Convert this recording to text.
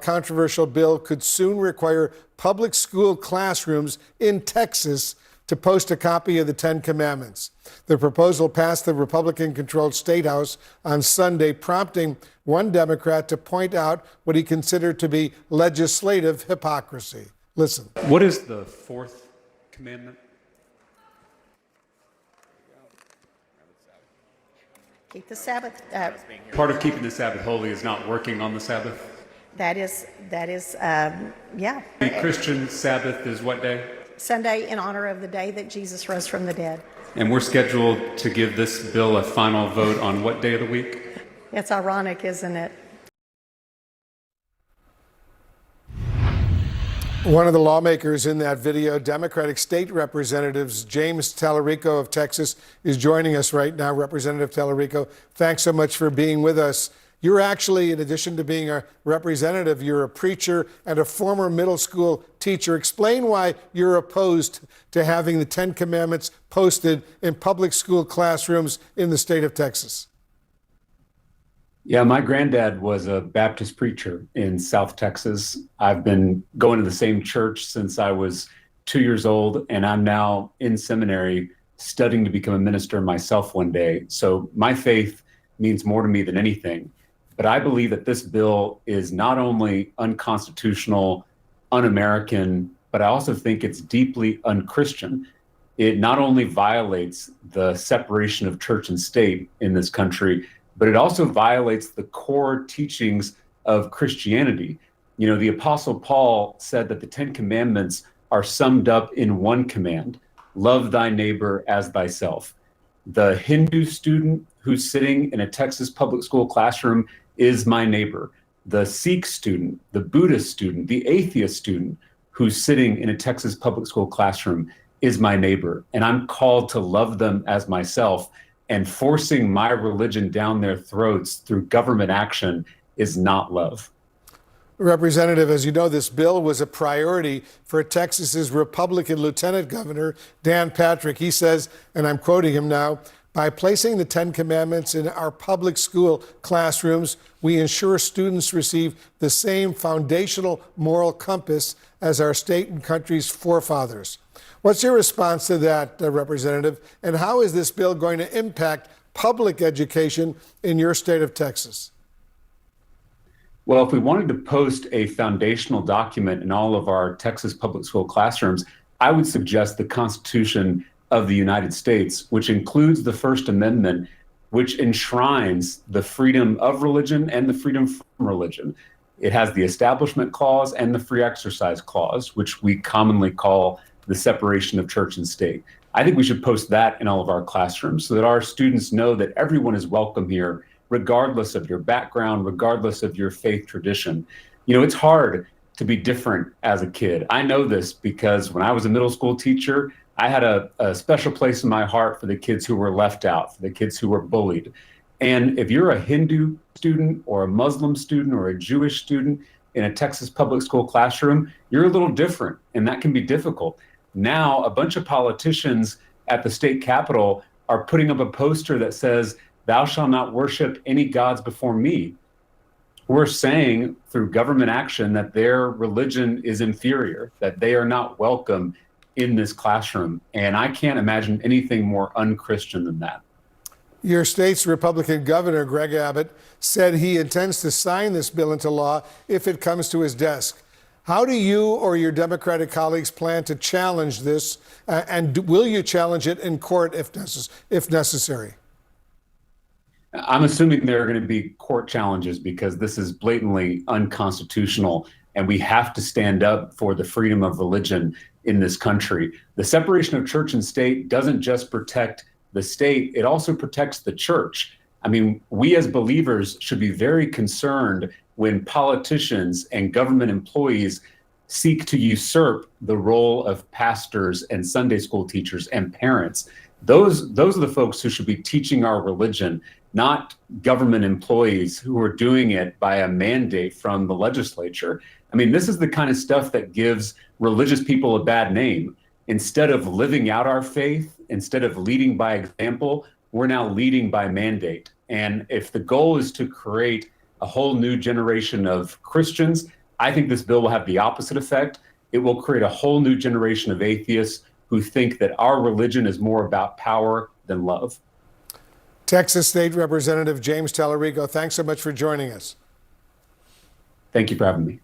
Controversial bill could soon require public school classrooms in Texas to post a copy of the Ten Commandments. The proposal passed the Republican-controlled State House on Sunday, prompting one Democrat to point out what he considered to be legislative hypocrisy. Listen. What is the fourth commandment? Keep the Sabbath. Part of keeping the Sabbath holy is not working on the Sabbath. That is, yeah. The Christian Sabbath is what day? Sunday, in honor of the day that Jesus rose from the dead. And we're scheduled to give this bill a final vote on what day of the week? It's ironic, isn't it? One of the lawmakers in that video, Democratic State Representatives James Tallarico of Texas, is joining us right now. Representative Tallarico, thanks so much for being with us. You're actually, in addition to being a representative, you're a preacher and a former middle school teacher. Explain why you're opposed to having the Ten Commandments posted in public school classrooms in the state of Texas. Yeah, my granddad was a Baptist preacher in South Texas. I've been going to the same church since I was 2 years old, and I'm now in seminary studying to become a minister myself one day. So my faith means more to me than anything. But I believe that this bill is not only unconstitutional, un-American, but I also think it's deeply unchristian. It not only violates the separation of church and state in this country, but it also violates the core teachings of Christianity. You know, the Apostle Paul said that the Ten Commandments are summed up in one command: love thy neighbor as thyself. The Hindu student who's sitting in a Texas public school classroom is my neighbor. The Sikh student, the Buddhist student, the atheist student who's sitting in a Texas public school classroom is my neighbor. And I'm called to love them as myself, and forcing my religion down their throats through government action is not love. Representative, as you know, this bill was a priority for Texas's Republican Lieutenant Governor, Dan Patrick. He says, and I'm quoting him now, "By placing the Ten Commandments in our public school classrooms, we ensure students receive the same foundational moral compass as our state and country's forefathers." What's your response to that, Representative? And how is this bill going to impact public education in your state of Texas? Well, if we wanted to post a foundational document in all of our Texas public school classrooms, I would suggest the Constitution of the United States, which includes the First Amendment, which enshrines the freedom of religion and the freedom from religion. It has the Establishment Clause and the Free Exercise Clause, which we commonly call the separation of church and state. I think we should post that in all of our classrooms so that our students know that everyone is welcome here, regardless of your background, regardless of your faith tradition. You know, it's hard to be different as a kid. I know this because when I was a middle school teacher, I had a special place in my heart for the kids who were left out, for the kids who were bullied. And if you're a Hindu student or a Muslim student or a Jewish student in a Texas public school classroom, you're a little different, and that can be difficult. Now, a bunch of politicians at the state capitol are putting up a poster that says, "Thou shalt not worship any gods before me." We're saying through government action that their religion is inferior, that they are not welcome in this classroom. And I can't imagine anything more unchristian than that. Your state's Republican governor, Greg Abbott, said he intends to sign this bill into law if it comes to his desk. How do you or your Democratic colleagues plan to challenge this? And will you challenge it in court if necessary? I'm assuming there are going to be court challenges because this is blatantly unconstitutional, and we have to stand up for the freedom of religion in this country. The separation of church and state doesn't just protect the state, it also protects the church. I mean, we as believers should be very concerned when politicians and government employees seek to usurp the role of pastors and Sunday school teachers and parents. Those are the folks who should be teaching our religion, not government employees who are doing it by a mandate from the legislature. I mean, this is the kind of stuff that gives religious people a bad name. Instead of living out our faith, instead of leading by example, we're now leading by mandate. And if the goal is to create a whole new generation of Christians, I think this bill will have the opposite effect. It will create a whole new generation of atheists who think that our religion is more about power than love. Texas State Representative James Tallarico, thanks so much for joining us. Thank you for having me.